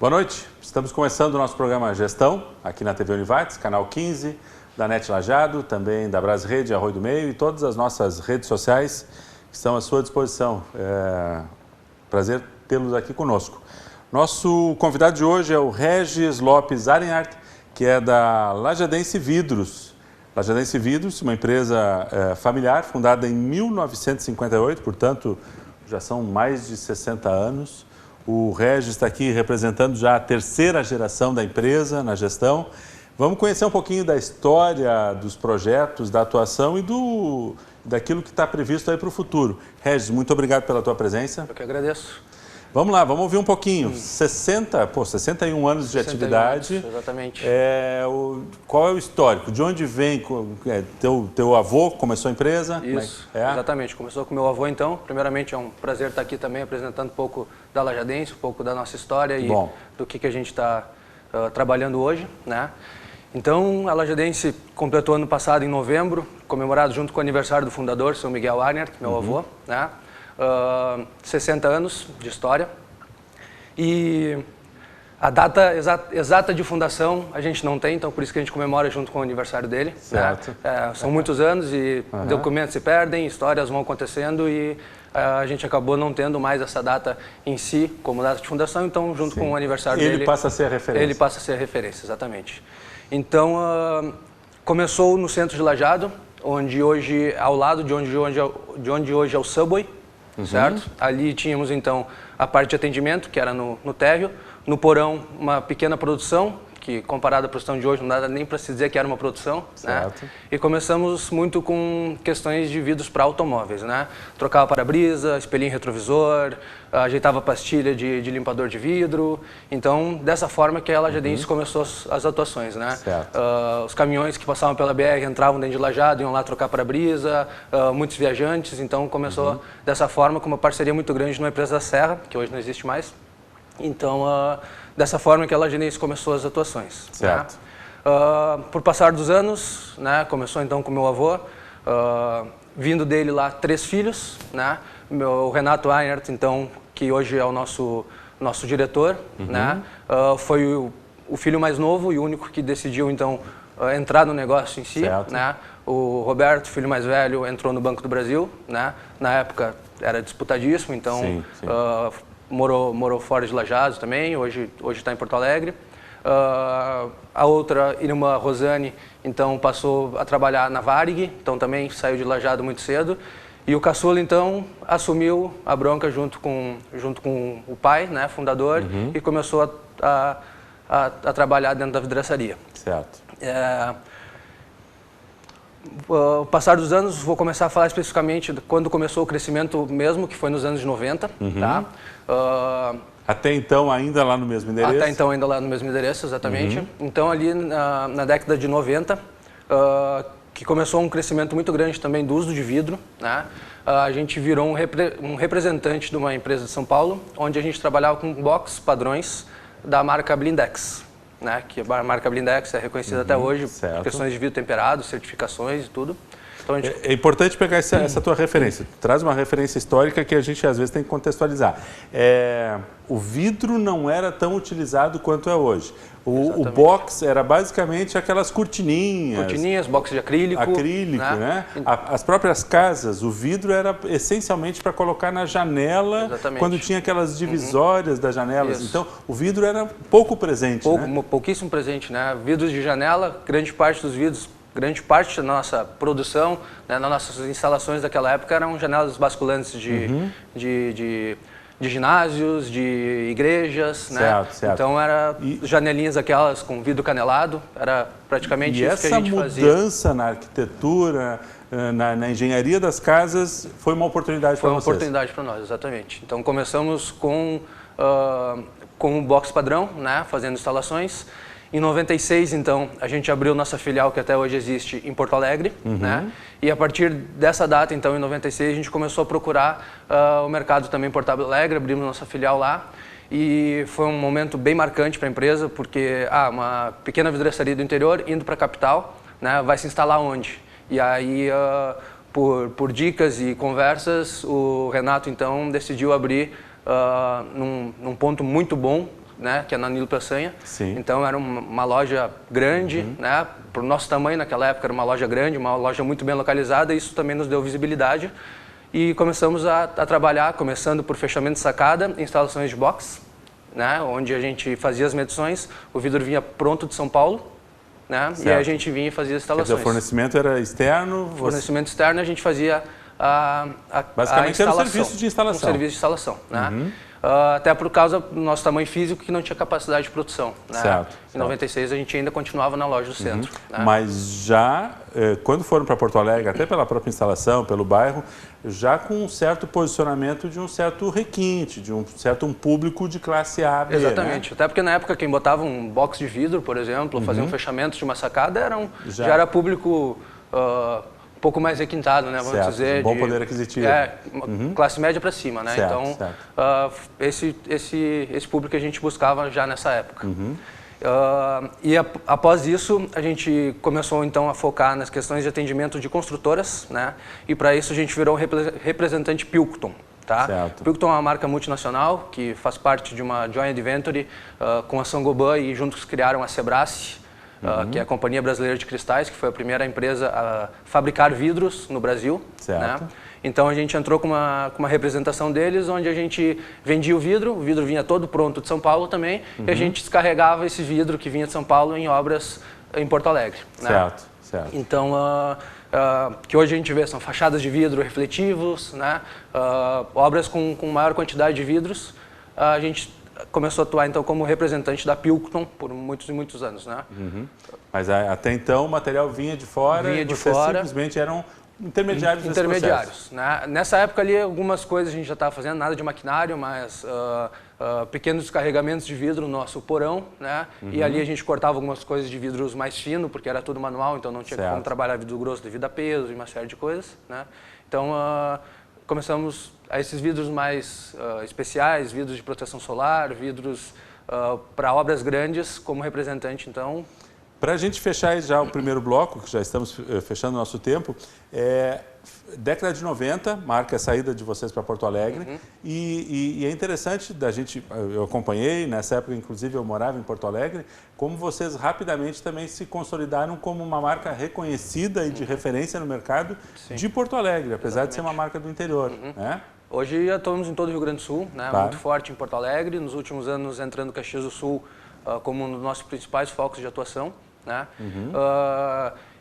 Boa noite, estamos começando o nosso programa Gestão, aqui na TV Univates, canal 15, da NET Lajeado, também da Brasrede, Arroio do Meio e todas as nossas redes sociais que estão à sua disposição. Prazer tê-los aqui conosco. Nosso convidado de hoje é o Regis Lopes Arenhart, que é da Lajadense Vidros. Lajadense Vidros, uma empresa familiar, fundada em 1958, portanto, já são mais de 60 anos. O Regis está aqui representando já a terceira geração da empresa na gestão. Vamos conhecer um pouquinho da história, dos projetos, da atuação e daquilo que está previsto aí para o futuro. Regis, muito obrigado pela tua presença. Eu que agradeço. Vamos lá, vamos ouvir um pouquinho. 61 anos de atividade. Anos, exatamente. Qual é o histórico? De onde vem? Teu avô começou a empresa? Isso, exatamente. Começou com meu avô, então. Primeiramente, é um prazer estar aqui também apresentando um pouco da Lajadense, um pouco da nossa história e do que a gente está trabalhando hoje, né? Então, a Lajadense completou ano passado, em novembro, comemorado junto com o aniversário do fundador, São Miguel Arenhart, meu avô, né? 60 anos de história. E a data exata de fundação a gente não tem, então por isso que a gente comemora junto com o aniversário dele. Certo. Né? São muitos anos e documentos se perdem, histórias vão acontecendo e a gente acabou não tendo mais essa data em si como data de fundação, então junto com o aniversário dele... Ele passa a ser a referência. Ele passa a ser a referência, exatamente. Então, começou no centro de Lajeado, onde hoje, ao lado de onde hoje é o Subway, certo? Ali tínhamos então a parte de atendimento, que era no térreo, no porão uma pequena produção, que comparada à produção de hoje não dá nem para se dizer que era uma produção, certo, né? E começamos muito com questões de vidros para automóveis, né? Trocava para-brisa, espelhinho retrovisor, ajeitava pastilha de limpador de vidro. Então, dessa forma que a Lajadense começou as atuações, né? Os caminhões que passavam pela BR entravam dentro de Lajeado, iam lá trocar para-brisa, muitos viajantes. Então, começou dessa forma, com uma parceria muito grande numa empresa da Serra, que hoje não existe mais. Então, dessa forma que a Lajadense começou as atuações. Certo. Né? Por passar dos anos, né, começou então com meu avô, vindo dele lá 3 filhos, né? O Renato Arenhart, então, que hoje é o nosso diretor, né? Foi o filho mais novo e o único que decidiu então entrar no negócio em si, certo, né? O Roberto, filho mais velho, entrou no Banco do Brasil, né? Na época era disputadíssimo, então sim. morou fora de Lajeado também, hoje está em Porto Alegre. A outra irmã, Rosane, então passou a trabalhar na Varig, então também saiu de Lajeado muito cedo. E o caçula, então, assumiu a bronca junto com o pai, né, fundador, e começou a trabalhar dentro da vidraçaria. Certo. Ao passar dos anos, vou começar a falar especificamente de quando começou o crescimento mesmo, que foi nos anos 90, tá? Até então, ainda lá no mesmo endereço? Até então, ainda lá no mesmo endereço, exatamente. Então, ali na década de 90, que começou um crescimento muito grande também do uso de vidro, né? A gente virou um representante de uma empresa de São Paulo, onde a gente trabalhava com box padrões da marca Blindex, né? Que a marca Blindex é reconhecida até hoje por questões de vidro temperado, certificações e tudo. Então, é importante pegar essa tua referência. Tu traz uma referência histórica que a gente às vezes tem que contextualizar. O vidro não era tão utilizado quanto é hoje. O box era basicamente aquelas cortininhas. Cortininhas, box de acrílico. Né? As próprias casas, o vidro era essencialmente para colocar na janela, quando tinha aquelas divisórias das janelas. Isso. Então, o vidro era pouco presente, né? Pouquíssimo presente, né? Vidros de janela, grande parte dos vidros, grande parte da nossa produção, né, nas nossas instalações daquela época eram janelas basculantes de ginásios, de igrejas, né? Certo. Então era janelinhas aquelas com vidro canelado, era praticamente isso que a gente fazia. E essa mudança na arquitetura, na engenharia das casas, foi uma oportunidade para vocês? Foi uma oportunidade para nós, exatamente. Então começamos com um box padrão, né, fazendo instalações. Em 96, então, a gente abriu nossa filial, que até hoje existe, em Porto Alegre, né? E a partir dessa data, então, em 96, a gente começou a procurar o mercado também em Porto Alegre, abrimos nossa filial lá. E foi um momento bem marcante para a empresa, porque uma pequena vidraçaria do interior indo para a capital, né, vai se instalar onde? E aí, por dicas e conversas, o Renato, então, decidiu abrir num ponto muito bom, né, que é na Nilo Peçanha. Sim. Então era uma loja grande, né, para o nosso tamanho naquela época era uma loja grande, uma loja muito bem localizada, e isso também nos deu visibilidade. E começamos a trabalhar, começando por fechamento de sacada, instalações de box, né, onde a gente fazia as medições, o vidro vinha pronto de São Paulo, né, e a gente vinha e fazia as instalações. Quer dizer, o fornecimento era externo? Fornecimento externo, a gente fazia basicamente era um serviço de instalação. Um serviço de instalação, né? Até por causa do nosso tamanho físico, que não tinha capacidade de produção. Né? Certo. Em 96 a gente ainda continuava na loja do centro. Né? Mas já, quando foram para Porto Alegre, até pela própria instalação, pelo bairro, já com um certo posicionamento de um certo requinte, de um certo público de classe A, B, Exatamente. né? Até porque na época quem botava um box de vidro, por exemplo, fazia um fechamento de uma sacada, já era público um pouco mais requintado, né? Vamos dizer. Bom poder aquisitivo. Classe média para cima, né? Certo, então, certo. Esse público que a gente buscava já nessa época. E após isso, a gente começou então a focar nas questões de atendimento de construtoras, né? E para isso a gente virou representante Pilkington. Tá? Pilkington é uma marca multinacional que faz parte de uma joint venture com a Saint-Gobain, e juntos criaram a Sebrae, que é a Companhia Brasileira de Cristais, que foi a primeira empresa a fabricar vidros no Brasil. Né? Então a gente entrou com uma representação deles, onde a gente vendia o vidro vinha todo pronto de São Paulo também, e a gente descarregava esse vidro que vinha de São Paulo em obras em Porto Alegre. Né? Certo. Então, que hoje a gente vê são fachadas de vidro refletivos, né? Obras com maior quantidade de vidros. A gente começou a atuar então como representante da Pilkington por muitos e muitos anos, né? Mas até então o material vinha de fora, e vocês simplesmente eram intermediários desse processo. Né? Nessa época ali algumas coisas a gente já estava fazendo, nada de maquinário, mas pequenos descarregamentos de vidro no nosso porão, né? E ali a gente cortava algumas coisas de vidros mais fino, porque era tudo manual, então não tinha como trabalhar vidro grosso devido a peso e uma série de coisas, né? Então começamos a esses vidros mais especiais, vidros de proteção solar, vidros para obras grandes, como representante, então. Para a gente fechar já o primeiro bloco, que já estamos fechando o nosso tempo, década de 90 marca a saída de vocês para Porto Alegre, e é interessante da gente, eu acompanhei, nessa época inclusive eu morava em Porto Alegre, como vocês rapidamente também se consolidaram como uma marca reconhecida e de referência no mercado de Porto Alegre, apesar de ser uma marca do interior. Né? Hoje já estamos em todo o Rio Grande do Sul, né? Muito forte em Porto Alegre, nos últimos anos entrando Caxias do Sul como um dos nossos principais focos de atuação. Né?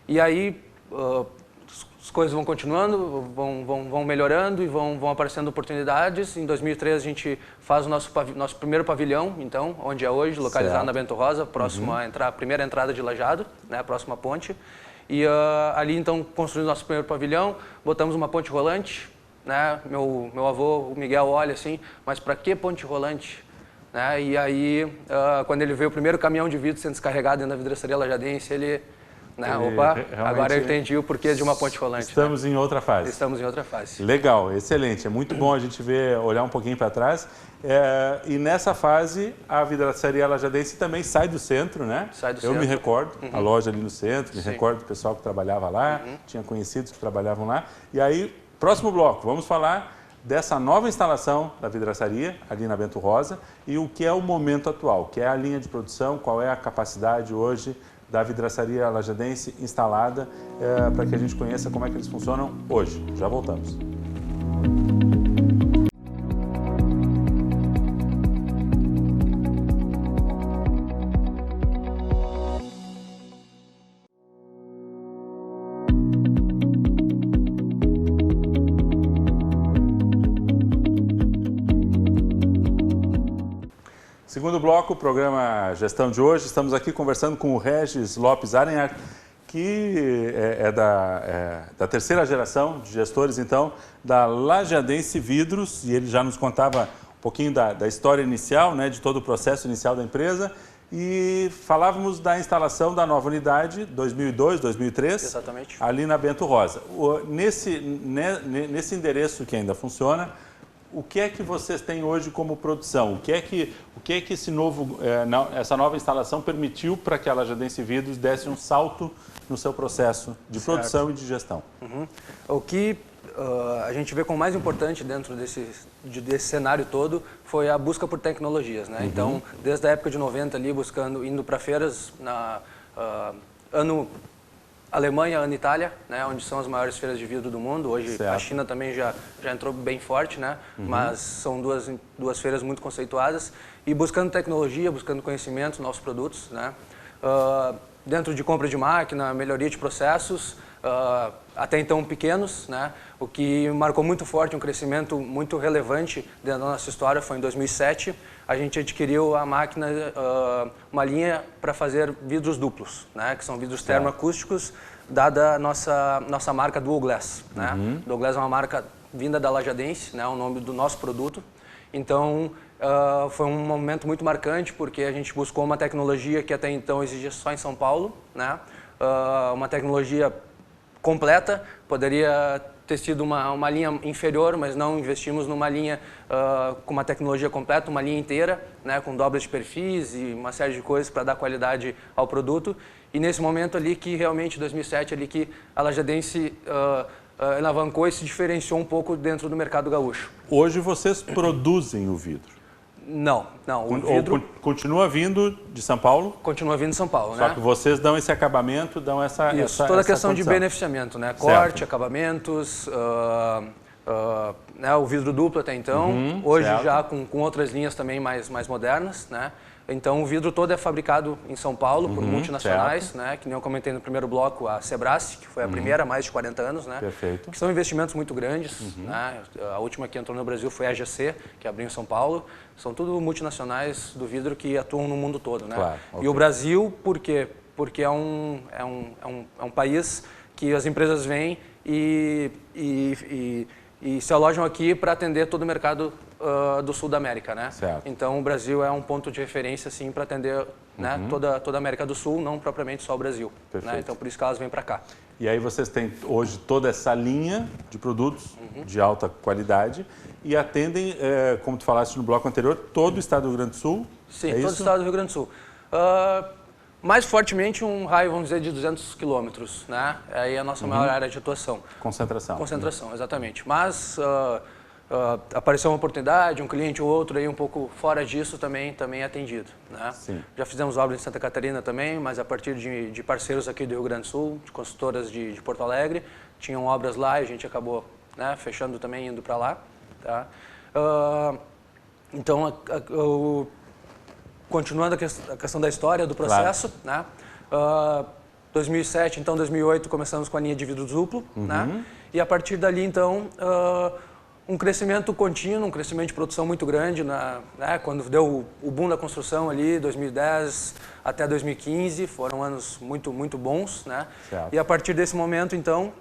E aí as coisas vão continuando, vão melhorando e vão aparecendo oportunidades. Em 2003 a gente faz o nosso primeiro pavilhão, então, onde é hoje, localizado na Bento Rosa, próximo à primeira entrada de Lajeado, né, próxima à ponte. E ali então construímos nosso primeiro pavilhão, botamos uma ponte rolante, né? Meu avô, o Miguel, olha assim, mas para que ponte rolante? Né? E aí, quando ele veio o primeiro caminhão de vidro sendo descarregado dentro da vidraçaria lajadense, ele opa, agora eu entendi o porquê de uma ponte rolante. Estamos em outra fase. Estamos em outra fase. Legal, excelente. É muito bom a gente olhar um pouquinho para trás. E nessa fase, a vidraçaria lajadense também sai do centro, né? Sai do centro. Eu me recordo, a loja ali no centro, me recordo do pessoal que trabalhava lá, tinha conhecidos que trabalhavam lá. E aí, próximo bloco, vamos falar dessa nova instalação da vidraçaria ali na Bento Rosa e o que é o momento atual, que é a linha de produção, qual é a capacidade hoje da vidraçaria lajadense instalada, para que a gente conheça como é que eles funcionam hoje. Já voltamos. Segundo bloco, programa Gestão de hoje, estamos aqui conversando com o Regis Lopes Arenhart, que é da terceira geração de gestores, então, da Lajadense Vidros, e ele já nos contava um pouquinho da história inicial, né, de todo o processo inicial da empresa, e falávamos da instalação da nova unidade, 2002, 2003, exatamente, ali na Bento Rosa. Nesse endereço que ainda funciona, o que é que vocês têm hoje como produção? O que é que essa nova instalação permitiu para que a Lajadense Vidros desse um salto no seu processo de produção e de gestão? O que a gente vê como mais importante dentro desse cenário todo foi a busca por tecnologias, né? Então, desde a época de 90 ali, indo para feiras ano Alemanha, ano Itália, né, onde são as maiores feiras de vidro do mundo. Hoje a China também já entrou bem forte, né? Mas são duas feiras muito conceituadas e buscando tecnologia, buscando conhecimento, novos produtos, né? Dentro de compra de máquina, melhoria de processos, até então pequenos, né? O que marcou muito forte, um crescimento muito relevante dentro da nossa história foi em 2007. A gente adquiriu a máquina, uma linha para fazer vidros duplos, né? Que são vidros termoacústicos, dada a nossa marca Dual Glass, né? Dual Glass é uma marca vinda da Lajadense, né? O nome do nosso produto. Então, foi um momento muito marcante porque a gente buscou uma tecnologia que até então exigia só em São Paulo, né? Uma tecnologia completa, poderia ter sido uma linha inferior, mas não investimos numa linha com uma tecnologia completa, uma linha inteira, né, com dobras de perfis e uma série de coisas para dar qualidade ao produto. E nesse momento ali que realmente, 2007, ali que a Lajadense alavancou e se diferenciou um pouco dentro do mercado gaúcho. Hoje vocês produzem o vidro? Não. O vidro ou continua vindo de São Paulo? Continua vindo de São Paulo, Só né? que vocês dão esse acabamento, dão essa toda a essa questão condição. de beneficiamento, né? Corte, acabamentos, né? O vidro duplo até então. Hoje já com outras linhas também mais modernas, né? Então o vidro todo é fabricado em São Paulo por multinacionais, né? Que nem eu comentei no primeiro bloco, a Sebrae, que foi a primeira há mais de 40 anos, né? Perfeito. Que são investimentos muito grandes, né? A última que entrou no Brasil foi a AGC, que abriu em São Paulo. São tudo multinacionais do vidro que atuam no mundo todo, né? Claro, E o Brasil, por quê? Porque é um país que as empresas vêm e se alojam aqui para atender todo o mercado do sul da América, né? Certo. Então o Brasil é um ponto de referência assim para atender, né, toda a América do Sul, não propriamente só o Brasil. Né? Então por isso que elas vêm para cá. E aí vocês têm hoje toda essa linha de produtos de alta qualidade e atendem, como tu falaste no bloco anterior, todo o estado do Rio Grande do Sul? Sim, todo o estado do Rio Grande do Sul. Mais fortemente um raio, vamos dizer, de 200 quilômetros, né? Aí é a nossa maior área de atuação. Concentração. Concentração, exatamente. Mas apareceu uma oportunidade, um cliente ou outro aí um pouco fora disso também é atendido, né? Sim. Já fizemos obras em Santa Catarina também, mas a partir de parceiros aqui do Rio Grande do Sul, de consultoras de Porto Alegre, tinham obras lá e a gente acabou, né, fechando também, indo para lá, tá? Então, continuando a questão da história, do processo, né? 2007, então 2008, começamos com a linha de vidro duplo, né? E a partir dali, então, um crescimento contínuo, um crescimento de produção muito grande, né? Quando deu o boom da construção ali, 2010 até 2015, foram anos muito bons, né? Certo. E a partir desse momento, então,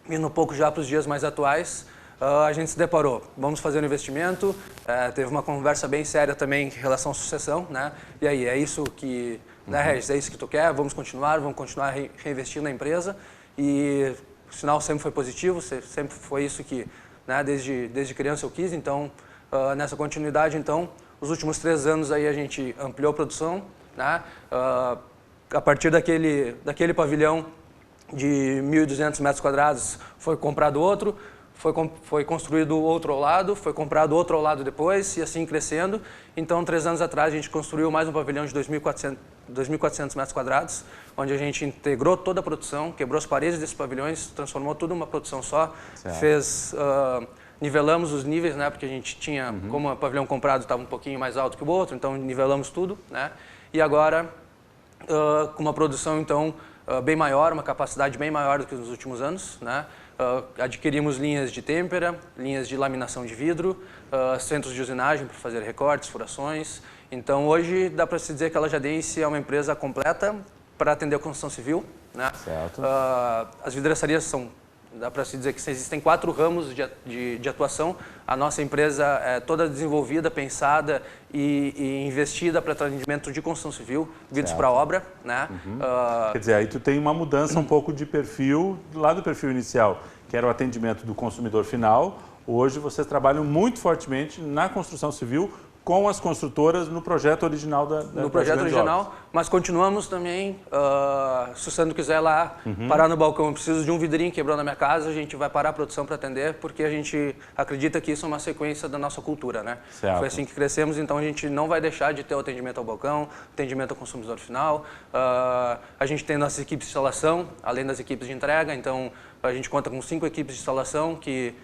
indo um pouco já para os dias mais atuais, a gente se deparou, vamos fazer um investimento, teve uma conversa bem séria também em relação à sucessão, né? E aí, é isso que, né, Regis, é isso que tu quer? Vamos continuar reinvestindo na empresa e o sinal sempre foi positivo, sempre foi isso que, né, desde criança eu quis, então, nessa continuidade, então, os últimos 3 anos aí a gente ampliou a produção, né? A partir daquele pavilhão de 1.200 metros quadrados foi comprado outro, foi construído outro ao lado, foi comprado outro ao lado depois e assim crescendo. Então, 3 anos atrás, a gente construiu mais um pavilhão de 2.400 metros quadrados, onde a gente integrou toda a produção, quebrou as paredes desses pavilhões, transformou tudo numa produção só, nivelamos os níveis, né, porque a gente tinha, como o pavilhão comprado estava um pouquinho mais alto que o outro, então nivelamos tudo, né? E agora, com uma produção, então, bem maior, uma capacidade bem maior do que nos últimos anos, né? Adquirimos linhas de têmpera, linhas de laminação de vidro, centros de usinagem para fazer recortes, furações. Então, hoje, dá para se dizer que a Lajadense é uma empresa completa para atender a construção civil, né? Certo. As vidraçarias dá para se dizer que existem 4 ramos de atuação. A nossa empresa é toda desenvolvida, pensada e investida para atendimento de construção civil, vidros para obra, né? Quer dizer, aí tu tem uma mudança um pouco de perfil, lá do perfil inicial, que era o atendimento do consumidor final. Hoje vocês trabalham muito fortemente na construção civil com as construtoras no projeto original no projeto original, mas continuamos também, se o Sandro quiser lá parar no balcão, eu preciso de um vidrinho que quebrou na minha casa, a gente vai parar a produção para atender, porque a gente acredita que isso é uma sequência da nossa cultura, né? Certo. Foi assim que crescemos, então a gente não vai deixar de ter o atendimento ao balcão, atendimento ao consumidor final. A gente tem nossas equipes de instalação, além das equipes de entrega, então a gente conta com 5 equipes de instalação que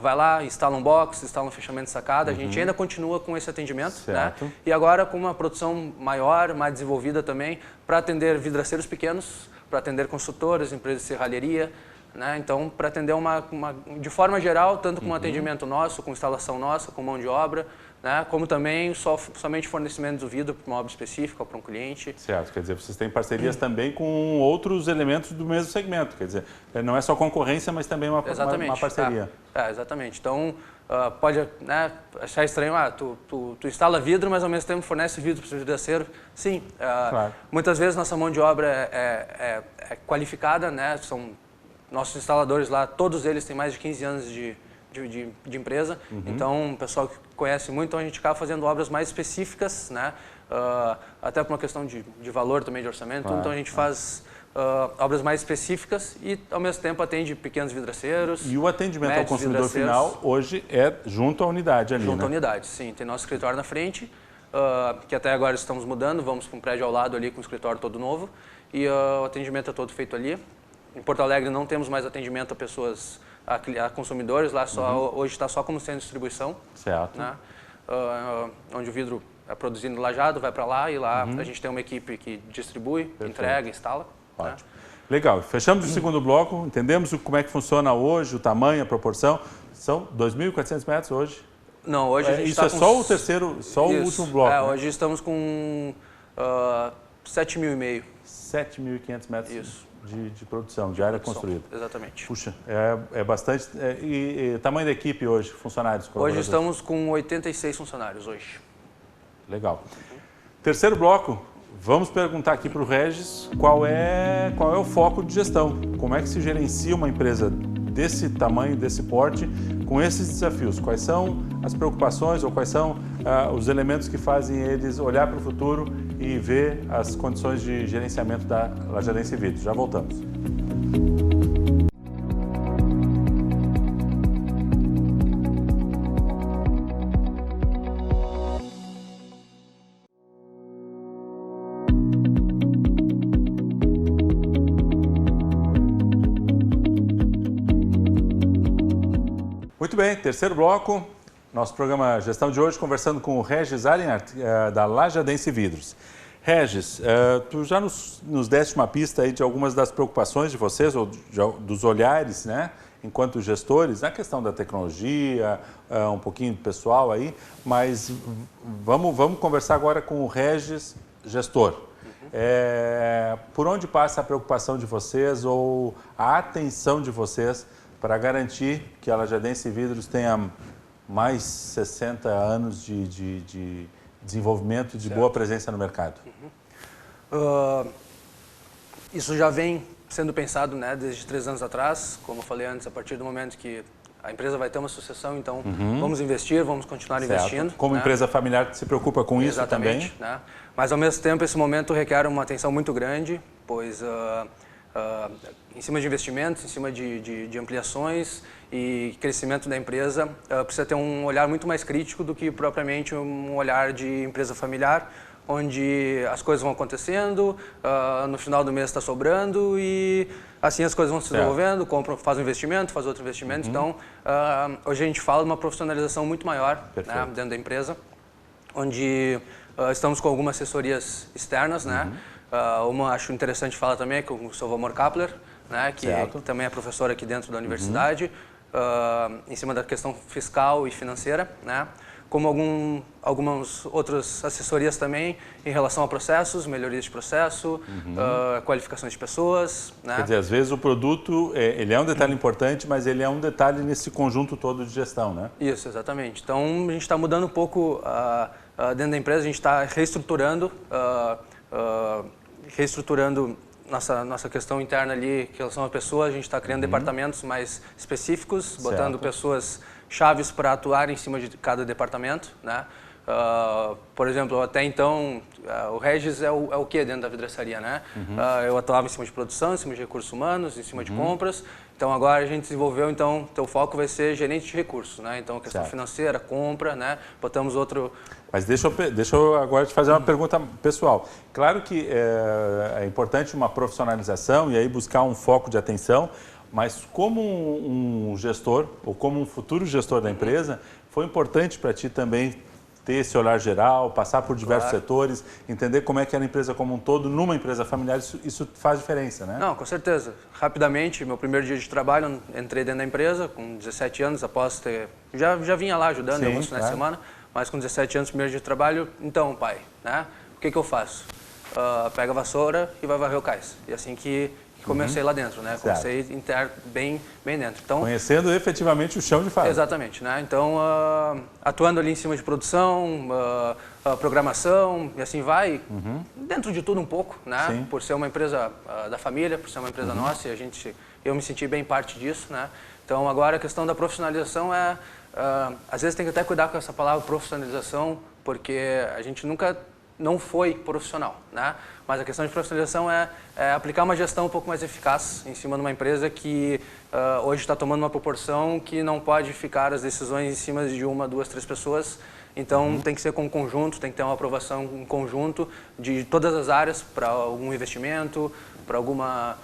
vai lá, instala um box, instala um fechamento de sacada, a gente ainda continua com esse atendimento, né? E agora com uma produção maior, mais desenvolvida também, para atender vidraceiros pequenos, para atender construtores, empresas de serralheria, né? Então, para atender de forma geral, tanto com atendimento nosso, com instalação nossa, com mão de obra, né? Como também somente fornecimento do vidro para uma obra específica ou para um cliente. Certo, quer dizer, vocês têm parcerias também com outros elementos do mesmo segmento, quer dizer, não é só concorrência, mas também uma parceria. Exatamente. Então, pode, né, achar estranho, tu instala vidro, mas ao mesmo tempo fornece vidro para o vidraceiro. Sim, claro. Muitas vezes nossa mão de obra é qualificada, né? São nossos instaladores lá, todos eles têm mais de 15 anos de empresa, então o pessoal que conhece muito, então a gente acaba fazendo obras mais específicas, né? Até por uma questão de valor também, de orçamento, então a gente faz obras mais específicas e ao mesmo tempo atende pequenos vidraceiros. E o atendimento ao consumidor final hoje é junto à unidade ali, junto à unidade, sim. Tem nosso escritório na frente, que até agora estamos mudando, vamos para um prédio ao lado ali com o escritório todo novo e o atendimento é todo feito ali. Em Porto Alegre não temos mais atendimento a pessoas, a consumidores, lá hoje está só como centro de distribuição. Certo. Né? Onde o vidro é produzido no lajado, vai para lá e lá a gente tem uma equipe que distribui, entrega, instala. Ótimo. Né? Legal. Fechamos o segundo bloco, entendemos como é que funciona hoje, o tamanho, a proporção. São 2.400 metros hoje? Não, hoje a gente isso está com... só o terceiro, só o último bloco. Né? Hoje estamos com 7.500. 7.500 metros. Isso. De produção, de área construída. Exatamente. Puxa, é bastante. E tamanho da equipe hoje, funcionários? Hoje estamos com 86 funcionários hoje. Legal. Terceiro bloco, vamos perguntar aqui para o Regis qual é o foco de gestão. Como é que se gerencia uma empresa desse tamanho, desse porte, com esses desafios? Quais são as preocupações ou quais são os elementos que fazem eles olhar para o futuro e ver as condições de gerenciamento da Lajadense Vidros? Já voltamos. Muito bem, terceiro bloco, nosso programa Gestão de hoje, conversando com o Regis Arienhardt, da Lajadense Vidros. Regis, tu já nos deste uma pista aí de algumas das preocupações de vocês, ou dos olhares, né, enquanto gestores, na questão da tecnologia, um pouquinho pessoal aí, mas vamos conversar agora com o Regis, gestor. Por onde passa a preocupação de vocês ou a atenção de vocês para garantir que a Lajadense Vidros tenha mais 60 anos de desenvolvimento e de boa presença no mercado? Isso já vem sendo pensado, né, desde 3 anos atrás, como eu falei antes, a partir do momento que a empresa vai ter uma sucessão, então vamos investir, vamos continuar investindo. Como empresa familiar se preocupa com isso também? Né? Mas ao mesmo tempo esse momento requer uma atenção muito grande, pois em cima de investimentos, em cima de ampliações e crescimento da empresa, precisa ter um olhar muito mais crítico do que propriamente um olhar de empresa familiar, onde as coisas vão acontecendo, no final do mês está sobrando e assim as coisas vão se desenvolvendo, faz um investimento, faz outro investimento. Então, hoje a gente fala de uma profissionalização muito maior, né, dentro da empresa, onde estamos com algumas assessorias externas, né? Uma acho interessante falar também é com o seu Valmor Kapler, né, que também é professor aqui dentro da universidade, em cima da questão fiscal e financeira, né? Como algumas outras assessorias também em relação a processos, melhorias de processo, qualificações de pessoas. Né? Quer dizer, às vezes o produto, ele é um detalhe importante, mas ele é um detalhe nesse conjunto todo de gestão, né? Isso, exatamente. Então, a gente está mudando um pouco dentro da empresa, a gente está reestruturando nossa questão interna ali em relação a pessoas, a gente está criando departamentos mais específicos, botando pessoas chaves para atuar em cima de cada departamento, né? Por exemplo, até então, o Regis é o que dentro da vidraçaria, né? Eu atuava em cima de produção, em cima de recursos humanos, em cima de compras. Então agora a gente desenvolveu, então, teu foco vai ser gerente de recursos, né? Então questão financeira, compra, né? Botamos outro... Mas deixa eu agora te fazer uma pergunta pessoal. Claro que é importante uma profissionalização e aí buscar um foco de atenção, mas como um gestor ou como um futuro gestor da empresa, foi importante para ti também ter esse olhar geral, passar por diversos setores, entender como é que era a empresa como um todo, numa empresa familiar, isso faz diferença, né? Não, com certeza. Rapidamente, meu primeiro dia de trabalho, entrei dentro da empresa, com 17 anos, após ter... Já vinha lá ajudando em alguns finais de semana, mas com 17 anos, primeiro dia de trabalho, então, pai, né? O que eu faço? Pega a vassoura e vai varrer o cais. E assim que comecei lá dentro, né? Comecei bem dentro. Então, conhecendo efetivamente o chão de fábrica. Exatamente, né? Então, atuando ali em cima de produção, programação e assim vai, dentro de tudo um pouco, né? Sim. Por ser uma empresa da família, por ser uma empresa nossa, e eu me senti bem parte disso, né? Então, agora a questão da profissionalização às vezes tem que até cuidar com essa palavra profissionalização, porque a gente nunca não foi profissional, né? Mas a questão de profissionalização é aplicar uma gestão um pouco mais eficaz em cima de uma empresa que hoje está tomando uma proporção que não pode ficar as decisões em cima de uma, duas, três pessoas. Então tem que ser com um conjunto, tem que ter uma aprovação em conjunto de todas as áreas para algum investimento, para alguma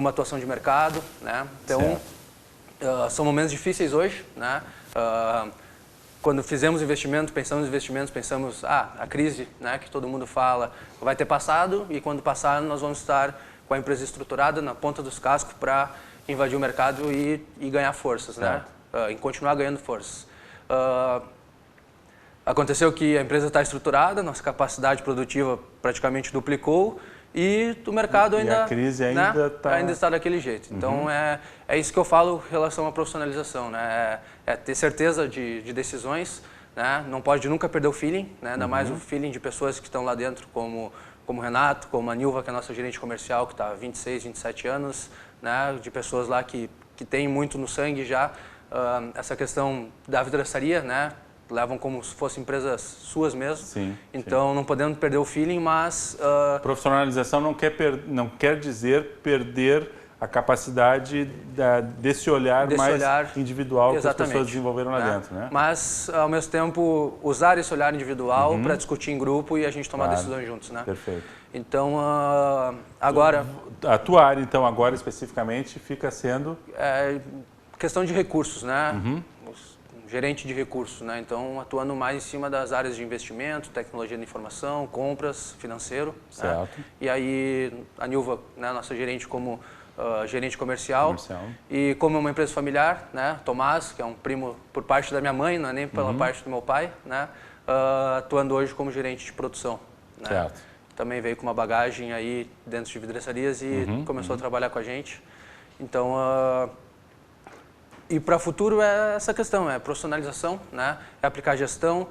atuação de mercado, né? Então são momentos difíceis hoje, né? Quando fizemos investimento, pensamos, a crise, né, que todo mundo fala, vai ter passado e quando passar nós vamos estar com a empresa estruturada na ponta dos cascos para invadir o mercado e ganhar forças, né? E continuar ganhando forças. Aconteceu que a empresa está estruturada, nossa capacidade produtiva praticamente duplicou e o mercado ainda, a crise ainda, ainda está daquele jeito. Então é isso que eu falo em relação à profissionalização, né? É ter certeza de decisões, né? Não pode nunca perder o feeling, né? Ainda mais o feeling de pessoas que estão lá dentro, como o Renato, como a Nilva, que é a nossa gerente comercial, que está há 26, 27 anos, né? De pessoas lá que têm muito no sangue já essa questão da vidraçaria, né? Levam como se fossem empresas suas mesmo. Então não podemos perder o feeling, mas... Profissionalização não quer dizer perder a capacidade desse olhar individual que as pessoas desenvolveram lá dentro, né? Mas, ao mesmo tempo, usar esse olhar individual para discutir em grupo e a gente tomar decisões juntos, né? Perfeito. Então, agora... A tua área, então, agora especificamente, fica sendo... questão de recursos, né? Gerente de recursos, né? Então, atuando mais em cima das áreas de investimento, tecnologia de informação, compras, financeiro. Certo. Né? E aí, a Nilva, né, nossa gerente como gerente comercial. E como é uma empresa familiar, né? Tomás, que é um primo por parte da minha mãe, não é nem pela parte do meu pai, né? Atuando hoje como gerente de produção. Né? Certo. Também veio com uma bagagem aí dentro de vidraçarias e começou a trabalhar com a gente. Então, e para o futuro é essa questão, é profissionalização, né? É aplicar gestão,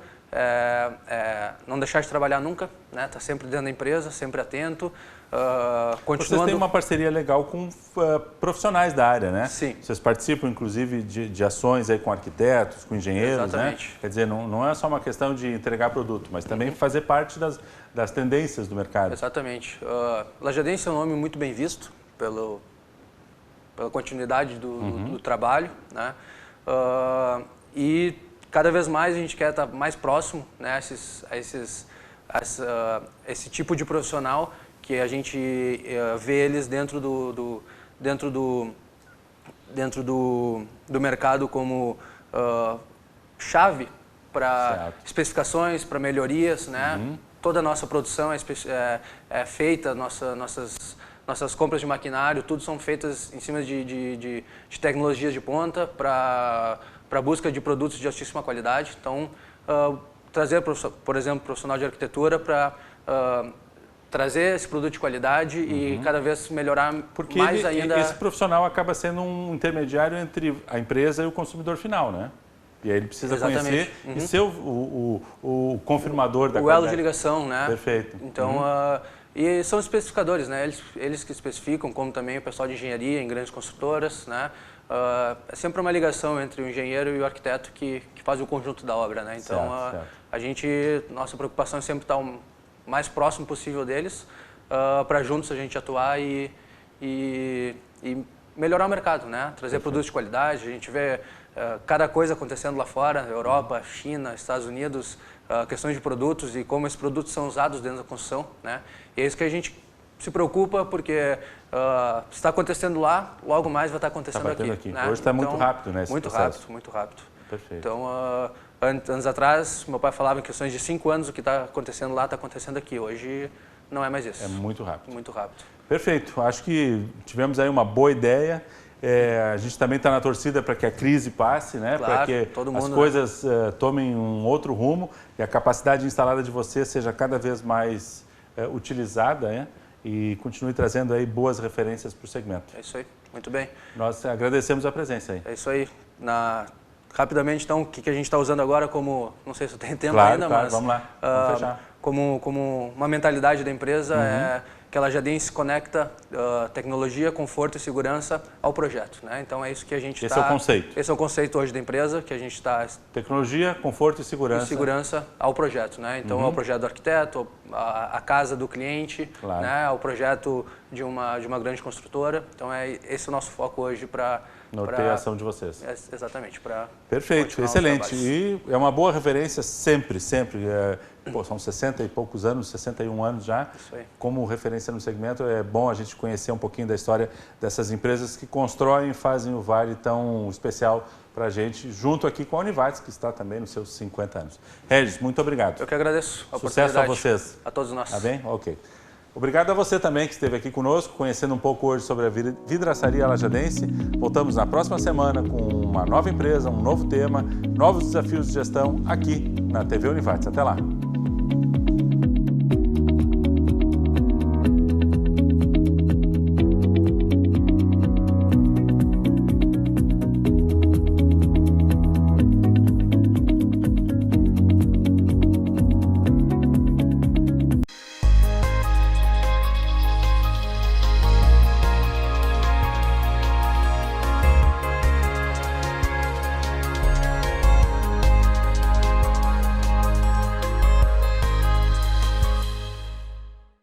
não deixar de trabalhar nunca, né? Tá sempre dentro da empresa, sempre atento, continuando... Vocês têm uma parceria legal com profissionais da área, né? Sim. Vocês participam, inclusive, de ações aí com arquitetos, com engenheiros, Exatamente. Né? Quer dizer, não é só uma questão de entregar produto, mas também fazer parte das tendências do mercado. Exatamente. Lajadense é um nome muito bem visto pela continuidade do trabalho, né? E cada vez mais a gente quer estar mais próximo, né, esse tipo de profissional que a gente vê eles dentro do mercado como chave para especificações, para melhorias, né? Toda a nossa produção é feita, nossas compras de maquinário, tudo são feitas em cima de tecnologias de ponta para busca de produtos de altíssima qualidade. Então, trazer, por exemplo, profissional de arquitetura para trazer esse produto de qualidade e cada vez melhorar mais ainda. Esse profissional acaba sendo um intermediário entre a empresa e o consumidor final, né? E aí ele precisa conhecer e ser o confirmador da qualidade. O elo de ligação, né? Perfeito. Então, e são especificadores, né? Eles que especificam, como também o pessoal de engenharia em grandes construtoras, né? É sempre uma ligação entre o engenheiro e o arquiteto que faz o conjunto da obra, né? Então, nossa preocupação é sempre estar o mais próximo possível deles, para juntos a gente atuar e melhorar o mercado, né? Trazer produtos de qualidade. A gente vê cada coisa acontecendo lá fora, Europa, China, Estados Unidos, questões de produtos e como esses produtos são usados dentro da construção, né? E é isso que a gente se preocupa, porque se está acontecendo lá, logo mais vai estar acontecendo aqui. Né? Hoje está muito rápido, né? Muito rápido, muito rápido. Perfeito. Então, anos atrás, meu pai falava em questões de 5 anos, o que está acontecendo lá está acontecendo aqui. Hoje não é mais isso. É muito rápido. Muito rápido. Perfeito. Acho que tivemos aí uma boa ideia. A gente também está na torcida para que a crise passe, né? Claro, para que as coisas tomem um outro rumo e a capacidade instalada de você seja cada vez mais utilizada, né? E continue trazendo aí boas referências para o segmento. É isso aí. Muito bem. Nós agradecemos a presença aí. É isso aí. Rapidamente, então, o que a gente está usando agora como, não sei se tem tempo ainda, claro, mas... vamos lá, vamos fechar. Como uma mentalidade da empresa, é que a Lajadense conecta tecnologia, conforto e segurança ao projeto, né? Então é isso que a gente está... Esse é o conceito. Esse é o conceito hoje da empresa, que a gente está... Tecnologia, conforto e segurança. E segurança ao projeto, né? Então é o projeto do arquiteto, a casa do cliente, claro. né? O projeto de uma grande construtora. Então esse é o nosso foco hoje para... Norteia a ação de vocês. Exatamente, para... Perfeito, excelente. E é uma boa referência sempre. São 60 e poucos anos, 61 anos já. Isso aí. Como referência no segmento, é bom a gente conhecer um pouquinho da história dessas empresas que constroem e fazem o Vale tão especial para a gente, junto aqui com a Univates, que está também nos seus 50 anos. Regis, muito obrigado. Eu que agradeço a oportunidade. Sucesso a vocês. A todos nós. Tá bem? Ok. Obrigado a você também que esteve aqui conosco, conhecendo um pouco hoje sobre a vidraçaria lajadense. Voltamos na próxima semana com uma nova empresa, um novo tema, novos desafios de gestão aqui na TV Univates. Até lá!